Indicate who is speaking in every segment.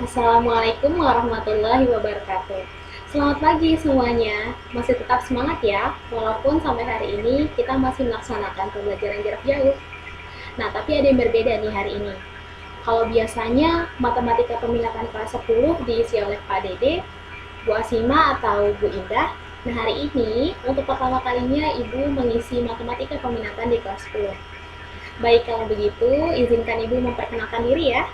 Speaker 1: Assalamualaikum warahmatullahi wabarakatuh. Selamat pagi semuanya. Masih tetap semangat ya, walaupun sampai hari ini kita masih melaksanakan pembelajaran jarak jauh. Nah, tapi ada yang berbeda nih hari ini. Kalau biasanya matematika peminatan kelas 10 diisi oleh Pak Dede, Bu Asima atau Bu Indah. Nah, hari ini untuk pertama kalinya Ibu mengisi matematika peminatan di kelas 10. Baik, kalau begitu, izinkan Ibu memperkenalkan diri ya.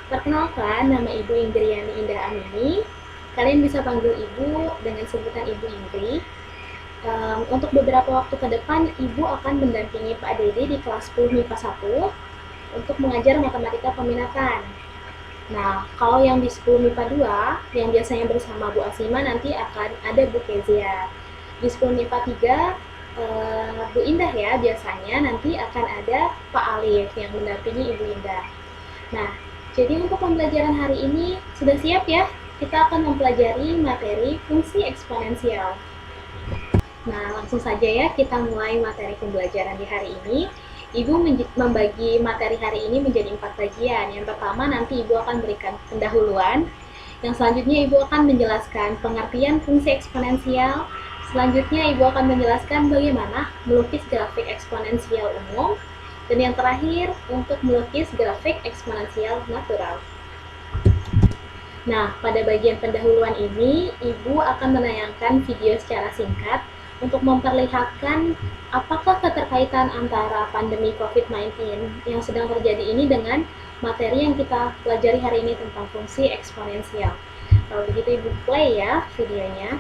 Speaker 1: Perkenalkan, nama Ibu Indriani Indah Amini. Kalian bisa panggil Ibu dengan sebutan Ibu Indri. Untuk beberapa waktu ke depan, Ibu akan mendampingi Pak Dede di kelas 10 MIPA 1 untuk mengajar matematika peminatan. Nah, kalau yang di 10 MIPA 2, yang biasanya bersama Bu Asima, nanti akan ada Bu Kezia. Di 10 MIPA 3, Bu Indah ya, biasanya nanti akan ada Pak Alif yang mendampingi Ibu Indah. Nah, jadi untuk pembelajaran hari ini sudah siap ya? Kita akan mempelajari materi fungsi eksponensial. Nah, langsung saja ya kita mulai materi pembelajaran di hari ini. Ibu membagi materi hari ini menjadi 4 bagian. Yang pertama nanti Ibu akan berikan pendahuluan. Yang selanjutnya Ibu akan menjelaskan pengertian fungsi eksponensial. Selanjutnya Ibu akan menjelaskan bagaimana melukis grafik eksponensial umum. Dan yang terakhir, untuk melukis grafik eksponensial natural. Nah, pada bagian pendahuluan ini, Ibu akan menayangkan video secara singkat untuk memperlihatkan apakah keterkaitan antara pandemi COVID-19 yang sedang terjadi ini dengan materi yang kita pelajari hari ini tentang fungsi eksponensial. Kalau begitu, Ibu play ya videonya.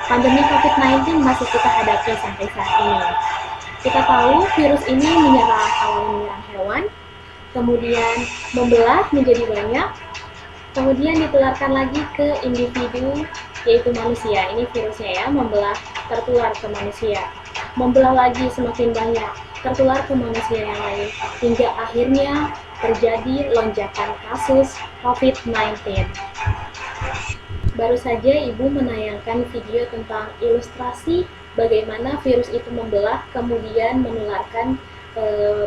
Speaker 1: Pandemi COVID-19 masih kita hadapi sampai saat ini. Kita tahu virus ini awalnya menyerang hewan, kemudian membelah menjadi banyak, kemudian ditularkan lagi ke individu, yaitu manusia. Ini virusnya ya, membelah, tertular ke manusia. Membelah lagi semakin banyak, tertular ke manusia yang lain, hingga akhirnya terjadi lonjakan kasus COVID-19. Baru saja Ibu menayangkan video tentang ilustrasi bagaimana virus itu membelah, kemudian menularkan,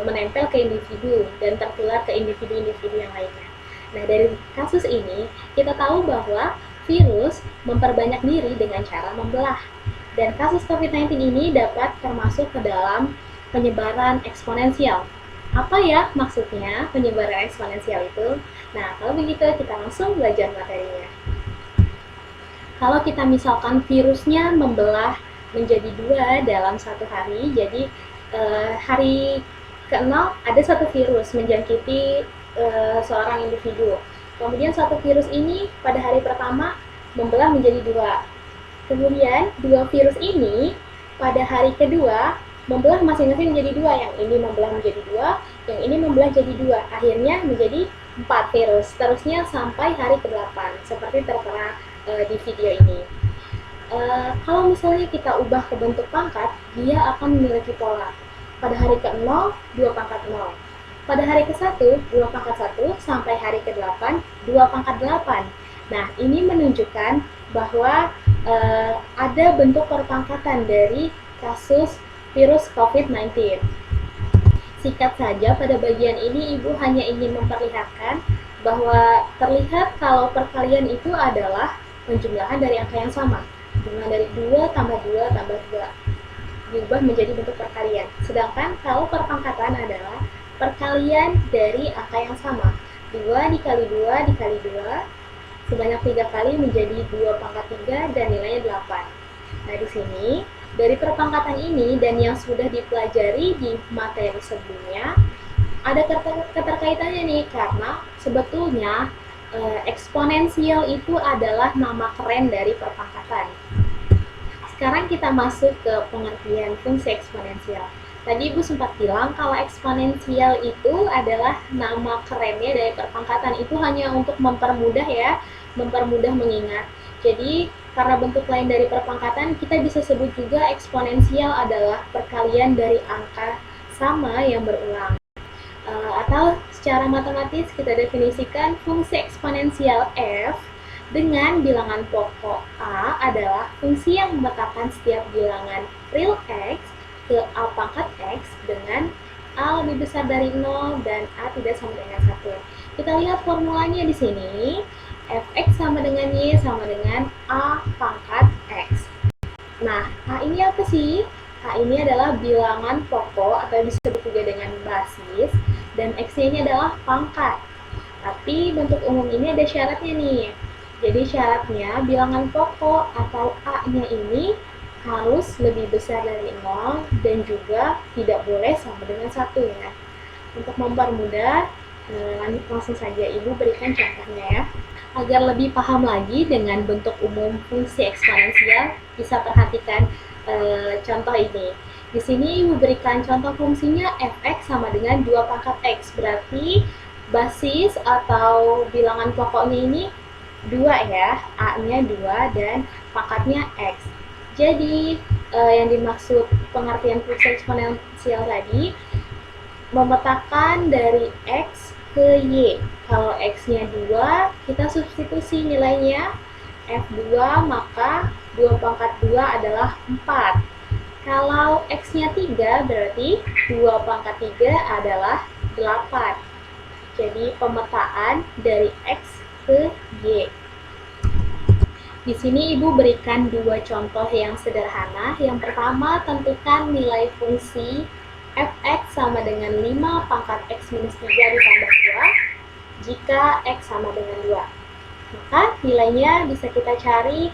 Speaker 1: menempel ke individu dan tertular ke individu-individu yang lainnya. Nah, dari kasus ini kita tahu bahwa virus memperbanyak diri dengan cara membelah. Dan kasus COVID-19 ini dapat termasuk ke dalam penyebaran eksponensial. Apa ya maksudnya penyebaran eksponensial itu? Nah, kalau begitu kita langsung belajar materinya. Kalau kita misalkan virusnya membelah menjadi 2 dalam satu hari, jadi hari ke-0 ada satu virus menjangkiti seorang individu. Kemudian satu virus ini pada hari pertama membelah menjadi 2. Kemudian 2 virus ini pada hari kedua membelah masing-masing menjadi 2. Yang ini membelah menjadi 2, yang ini membelah jadi 2. Akhirnya menjadi 4 virus. Terusnya sampai hari ke-8, seperti tertera di video ini. Kalau misalnya kita ubah ke bentuk pangkat, dia akan memiliki pola. Pada hari ke-0, 2 pangkat 0. Pada hari ke-1, 2 pangkat 1, sampai hari ke-8, 2 pangkat 8. Nah, ini menunjukkan bahwa ada bentuk perpangkatan dari kasus virus COVID-19. Singkat saja, pada bagian ini Ibu hanya ingin memperlihatkan bahwa terlihat kalau perkalian itu adalah penjumlahan dari angka yang sama. Jumlah dari 2 tambah 2 tambah 2 diubah menjadi bentuk perkalian. Sedangkan kalau perpangkatan adalah perkalian dari angka yang sama. 2 dikali 2 dikali 2 sebanyak 3 kali menjadi 2 pangkat 3 dan nilainya 8. Nah, di sini dari perpangkatan ini dan yang sudah dipelajari di materi sebelumnya ada keterkaitannya nih, karena sebetulnya eksponensial itu adalah nama keren dari perpangkatan. Sekarang kita masuk ke pengertian fungsi eksponensial. Tadi Ibu sempat bilang kalau eksponensial itu adalah nama kerennya dari perpangkatan. Itu hanya untuk mempermudah ya, mempermudah mengingat. Jadi karena bentuk lain dari perpangkatan, kita bisa sebut juga eksponensial adalah perkalian dari angka sama yang berulang. Atau secara matematis kita definisikan fungsi eksponensial f dengan bilangan pokok a adalah fungsi yang memetakan setiap bilangan real x ke a pangkat x dengan A lebih besar dari 0 dan A tidak sama dengan 1. Kita lihat formulanya di sini. Fx sama dengan Y sama dengan A pangkat X. Nah, A ini apa sih? A ini adalah bilangan pokok atau disebut juga dengan basis, dan X-nya ini adalah pangkat. Tapi bentuk umum ini ada syaratnya nih. Jadi syaratnya bilangan pokok atau A-nya ini harus lebih besar dari 0 dan juga tidak boleh sama dengan 1 ya. Untuk mempermudah, langsung saja Ibu berikan contohnya ya. Agar lebih paham lagi dengan bentuk umum fungsi eksponensial, bisa perhatikan contoh ini. Di sini Ibu berikan contoh fungsinya fx sama dengan 2 pangkat x. Berarti basis atau bilangan pokoknya ini 2 ya, A-nya 2 dan pangkatnya x. Jadi yang dimaksud pengertian fungsi eksponensial tadi, memetakan dari x ke y. Kalau x-nya 2, kita substitusi nilainya F2, maka 2 pangkat 2 adalah 4. Kalau x-nya 3, berarti 2 pangkat 3 adalah 8. Jadi pemetaan dari x ke y. Di sini Ibu berikan 2 contoh yang sederhana. Yang pertama, tentukan nilai fungsi fx sama dengan 5 pangkat x minus 3 ditambah 2 jika x sama dengan 2. Maka nilainya bisa kita cari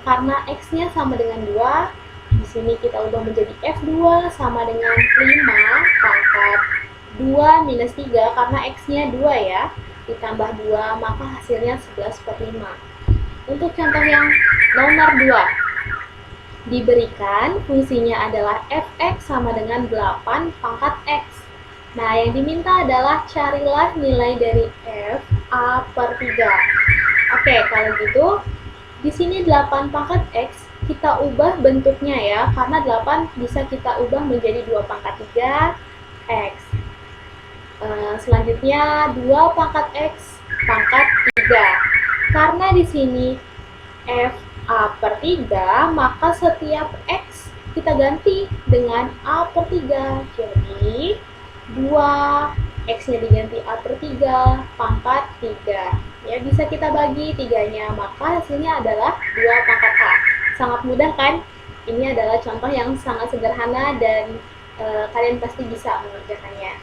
Speaker 1: karena x-nya sama dengan 2. Di sini kita ubah menjadi f2 sama dengan 5 pangkat 2 minus 3 karena x-nya 2 ya. Ditambah 2 maka hasilnya 11/5. Untuk contoh yang nomor 2. Diberikan fungsinya adalah fx sama dengan 8 pangkat x. Nah, yang diminta adalah carilah nilai dari f a per 3. Oke, kalau gitu, di sini 8 pangkat x, kita ubah bentuknya ya, karena 8 bisa kita ubah menjadi 2 pangkat 3 x. Selanjutnya, 2 pangkat x pangkat 3. Karena di sini f A per 3, maka setiap X kita ganti dengan A per 3. Jadi, 2 X-nya diganti A per 3, pangkat 3. Ya, bisa kita bagi 3-nya, maka hasilnya adalah 2 pangkat A. Sangat mudah kan? Ini adalah contoh yang sangat sederhana dan kalian pasti bisa mengerjakannya.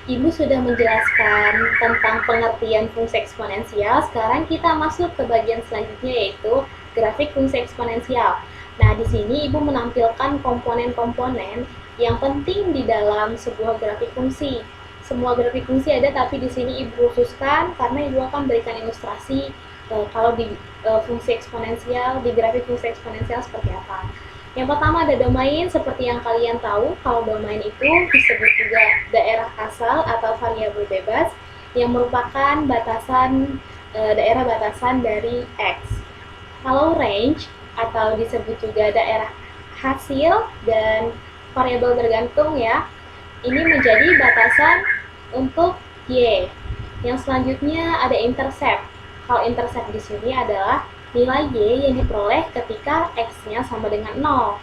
Speaker 1: Ibu sudah menjelaskan tentang pengertian fungsi eksponensial. Sekarang kita masuk ke bagian selanjutnya, yaitu grafik fungsi eksponensial. Nah, di sini Ibu menampilkan komponen-komponen yang penting di dalam sebuah grafik fungsi. Semua grafik fungsi ada, tapi di sini Ibu khususkan karena Ibu akan berikan ilustrasi kalau di fungsi eksponensial, di grafik fungsi eksponensial seperti apa. Yang pertama ada domain. Seperti yang kalian tahu, kalau domain itu disebut juga daerah asal atau variabel bebas yang merupakan batasan daerah batasan dari X. Kalau range atau disebut juga daerah hasil dan variabel tergantung ya, ini menjadi batasan untuk Y. Yang selanjutnya ada intercept. Kalau intercept di sini adalah nilai Y yang diperoleh ketika X-nya sama dengan 0.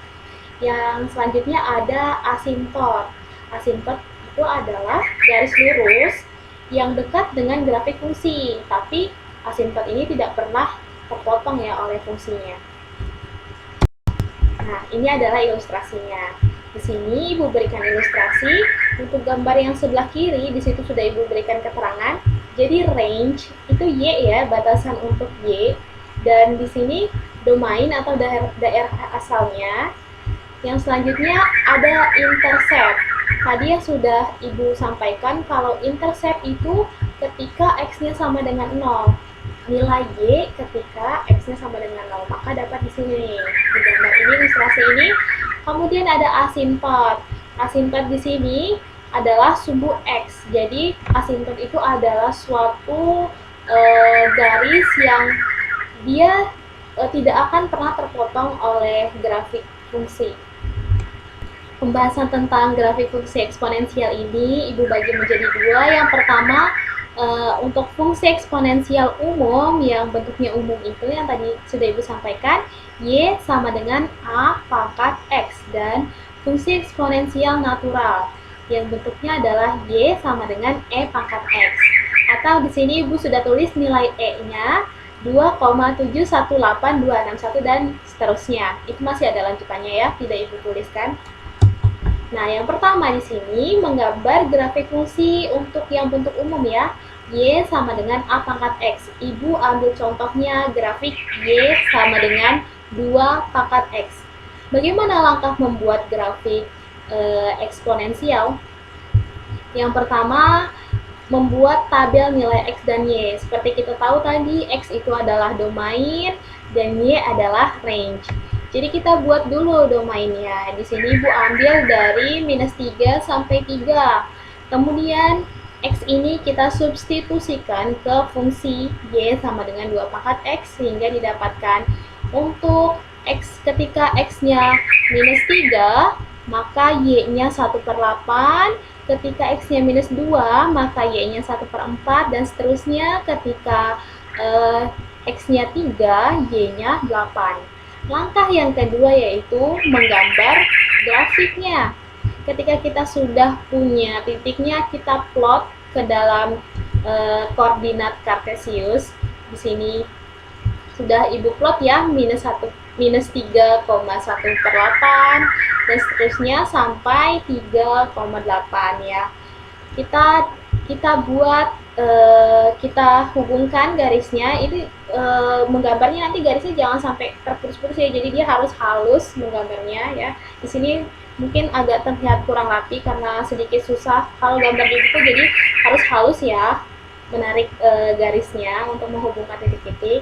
Speaker 1: Yang selanjutnya ada asimtot. Asimtot itu adalah garis lurus yang dekat dengan grafik fungsi, tapi asimtot ini tidak pernah terpotong ya oleh fungsinya. Nah, ini adalah ilustrasinya. Di sini Ibu berikan ilustrasi. Untuk gambar yang sebelah kiri, di situ sudah Ibu berikan keterangan. Jadi range itu Y ya, batasan untuk Y. Dan di sini domain atau daerah asalnya. Yang selanjutnya ada intercept. Tadi yang sudah Ibu sampaikan kalau intercept itu ketika X-nya sama dengan 0. Nilai Y ketika X-nya sama dengan 0. Maka dapat di sini. Di gambar ini, ilustrasi ini. Kemudian ada asimtot. Asimtot di sini adalah sumbu X. Jadi asimtot itu adalah suatu garis yang dia tidak akan pernah terpotong oleh grafik fungsi. Pembahasan tentang grafik fungsi eksponensial ini Ibu bagi menjadi 2. Yang pertama, untuk fungsi eksponensial umum yang bentuknya umum itu yang tadi sudah Ibu sampaikan, Y sama dengan A pangkat X, dan fungsi eksponensial natural yang bentuknya adalah Y sama dengan E pangkat X. Atau di sini Ibu sudah tulis nilai E-nya 2,718261 dan seterusnya. Itu masih ada lanjutannya ya, tidak Ibu tuliskan. Nah, yang pertama di sini menggambar grafik fungsi untuk yang bentuk umum ya. Y sama dengan A pangkat X. Ibu ambil contohnya grafik Y sama dengan 2 pangkat X. Bagaimana langkah membuat grafik eksponensial? Yang pertama, membuat tabel nilai X dan Y. Seperti kita tahu tadi, X itu adalah domain dan Y adalah range. Jadi kita buat dulu domainnya. Di sini Ibu ambil dari -3 sampai 3. Kemudian X ini kita substitusikan ke fungsi Y sama dengan 2 pangkat X sehingga didapatkan untuk X ketika X-nya -3 maka Y-nya 1/8, ketika X-nya -2 maka Y-nya 1/4 dan seterusnya ketika X-nya 3, Y-nya 8. Langkah yang kedua yaitu menggambar grafiknya. Ketika kita sudah punya titiknya, kita plot ke dalam koordinat kartesius. Di sini sudah Ibu plot ya, -3,1/8 dan seterusnya sampai 3,8 ya. Kita buat kita hubungkan garisnya. Ini menggambarnya nanti garisnya jangan sampai terputus-putus ya, jadi dia harus halus menggambarnya ya. Di sini mungkin agak terlihat kurang rapi karena sedikit susah kalau gambar di buku, jadi harus halus ya menarik garisnya untuk menghubungkan titik-titik.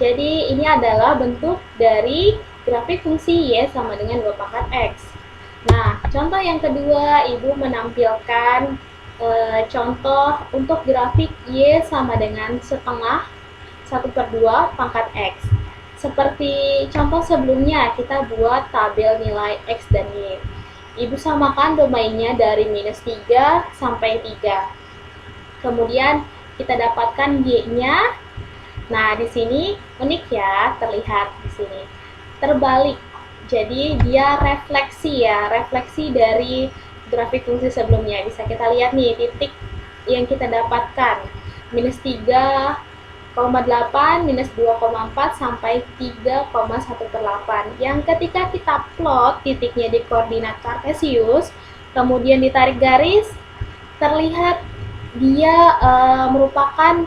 Speaker 1: Jadi ini adalah bentuk dari grafik fungsi Y sama dengan 2 pangkat X. Nah, contoh yang kedua, Ibu menampilkan contoh untuk grafik Y sama dengan setengah 1/2 pangkat X. Seperti contoh sebelumnya, kita buat tabel nilai X dan Y. Ibu samakan domainnya dari -3 sampai 3. Kemudian kita dapatkan Y-nya. Nah, di sini unik ya, terlihat di sini. Terbalik. Jadi dia refleksi ya, refleksi dari grafik fungsi sebelumnya. Bisa kita lihat nih titik yang kita dapatkan. -3,8, -2,4 sampai 3,1/8. Yang ketika kita plot titiknya di koordinat kartesius, kemudian ditarik garis, terlihat dia merupakan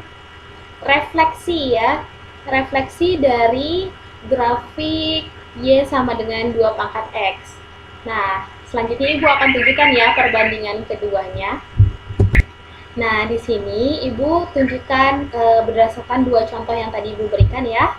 Speaker 1: refleksi ya, refleksi dari grafik Y sama dengan 2 pangkat X. Nah, selanjutnya Ibu akan tunjukkan ya perbandingan keduanya. Nah, di sini Ibu tunjukkan berdasarkan 2 contoh yang tadi Ibu berikan ya.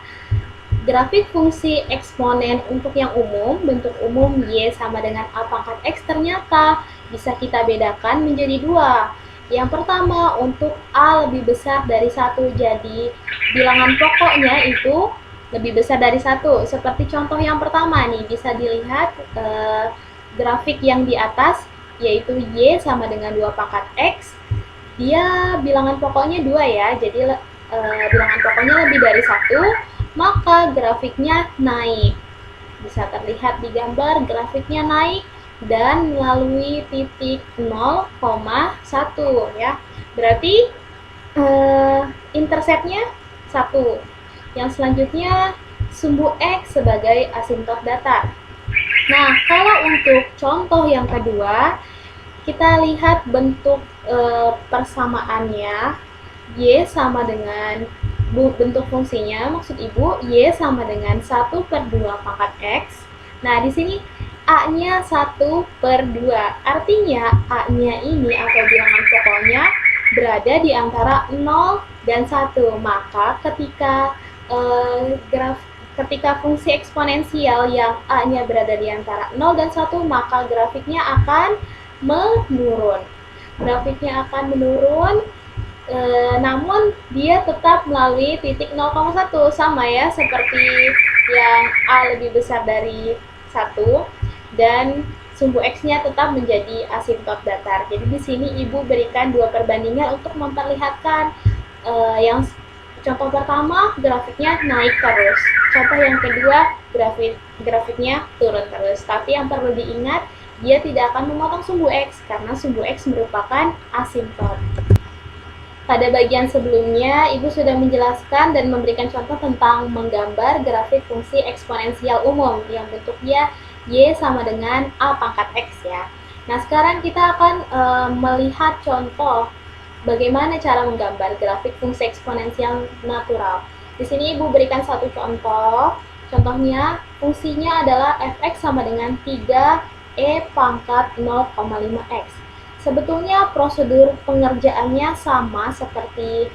Speaker 1: Grafik fungsi eksponen untuk yang umum, bentuk umum Y sama dengan A pangkat X ternyata bisa kita bedakan menjadi 2. Yang pertama, untuk A lebih besar dari 1, jadi bilangan pokoknya itu lebih besar dari 1. Seperti contoh yang pertama nih, bisa dilihat grafik yang di atas, yaitu Y sama dengan 2 pangkat X. Dia bilangan pokoknya 2 ya, jadi bilangan pokoknya lebih dari 1, maka grafiknya naik. Bisa terlihat di gambar, grafiknya naik dan melalui titik 0,1 ya. Berarti interceptnya 1. Yang selanjutnya sumbu X sebagai asintot datar. Nah, kalau untuk contoh yang kedua, kita lihat bentuk persamaannya. Y sama dengan bentuk fungsinya, maksud Ibu, Y sama dengan 1/2 pangkat X. Nah, di sini A-nya 1/2. Artinya A-nya ini atau bilangan pokoknya berada di antara 0 dan 1. Maka ketika fungsi eksponensial yang A-nya berada di antara 0 dan 1, maka grafiknya akan menurun. Grafiknya akan menurun, namun dia tetap melalui titik 0,1, sama ya seperti yang A lebih besar dari 1 dan sumbu X-nya tetap menjadi asintot datar. Jadi di sini Ibu berikan 2 perbandingan untuk memperlihatkan yang Contoh pertama, grafiknya naik terus. Contoh yang kedua, grafiknya turun terus. Tapi yang perlu diingat, dia tidak akan memotong sumbu X, karena sumbu X merupakan asimptot. Pada bagian sebelumnya, Ibu sudah menjelaskan dan memberikan contoh tentang menggambar grafik fungsi eksponensial umum yang bentuknya Y sama dengan A pangkat X ya. Nah, sekarang kita akan melihat contoh bagaimana cara menggambar grafik fungsi eksponensial natural. Di sini Ibu berikan satu contoh. Contohnya, fungsinya adalah fx sama dengan 3e pangkat 0,5x. Sebetulnya prosedur pengerjaannya sama seperti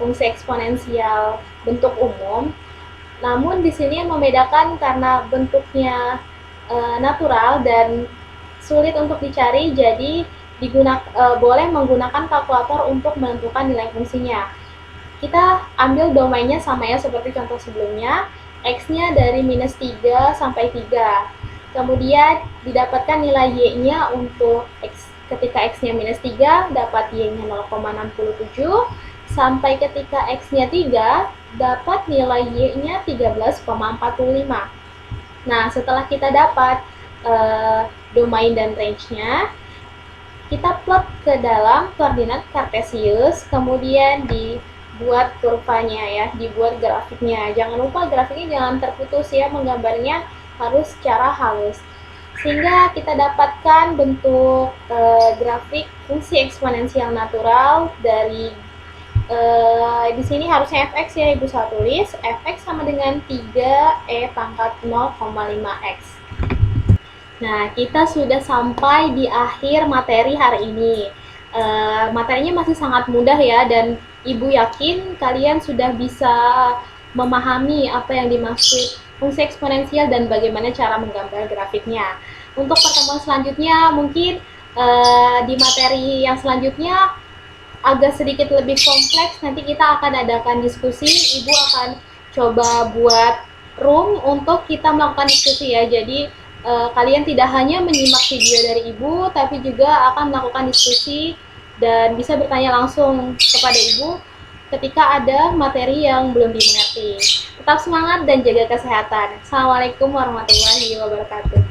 Speaker 1: fungsi eksponensial bentuk umum, namun di sini yang membedakan karena bentuknya natural dan sulit untuk dicari, jadi boleh menggunakan kalkulator untuk menentukan nilai fungsinya. Kita ambil domainnya sama ya seperti contoh sebelumnya, x-nya dari minus 3 sampai 3. Kemudian didapatkan nilai y-nya untuk x. Ketika x-nya minus 3, dapat y-nya 0,67, sampai ketika x-nya 3, dapat nilai y-nya 13,45. Nah, setelah kita dapat domain dan range-nya, kita plot ke dalam koordinat kartesius, kemudian dibuat kurvanya ya, dibuat grafiknya. Jangan lupa grafiknya jangan terputus ya, menggambarnya harus secara halus. Sehingga kita dapatkan bentuk grafik fungsi eksponensial natural dari di sini harusnya fx ya, Ibu saya tulis fx sama dengan 3e pangkat 0,5x. Nah, kita sudah sampai di akhir materi hari ini. Materinya masih sangat mudah ya, dan Ibu yakin kalian sudah bisa memahami apa yang dimaksud fungsi eksponensial dan bagaimana cara menggambar grafiknya. Untuk pertemuan selanjutnya mungkin di materi yang selanjutnya agak sedikit lebih kompleks. Nanti kita akan adakan diskusi. Ibu akan coba buat room untuk kita melakukan diskusi ya. Jadi kalian tidak hanya menyimak video dari Ibu, tapi juga akan melakukan diskusi dan bisa bertanya langsung kepada Ibu ketika ada materi yang belum dimengerti. Tetap semangat dan jaga kesehatan. Assalamualaikum warahmatullahi wabarakatuh.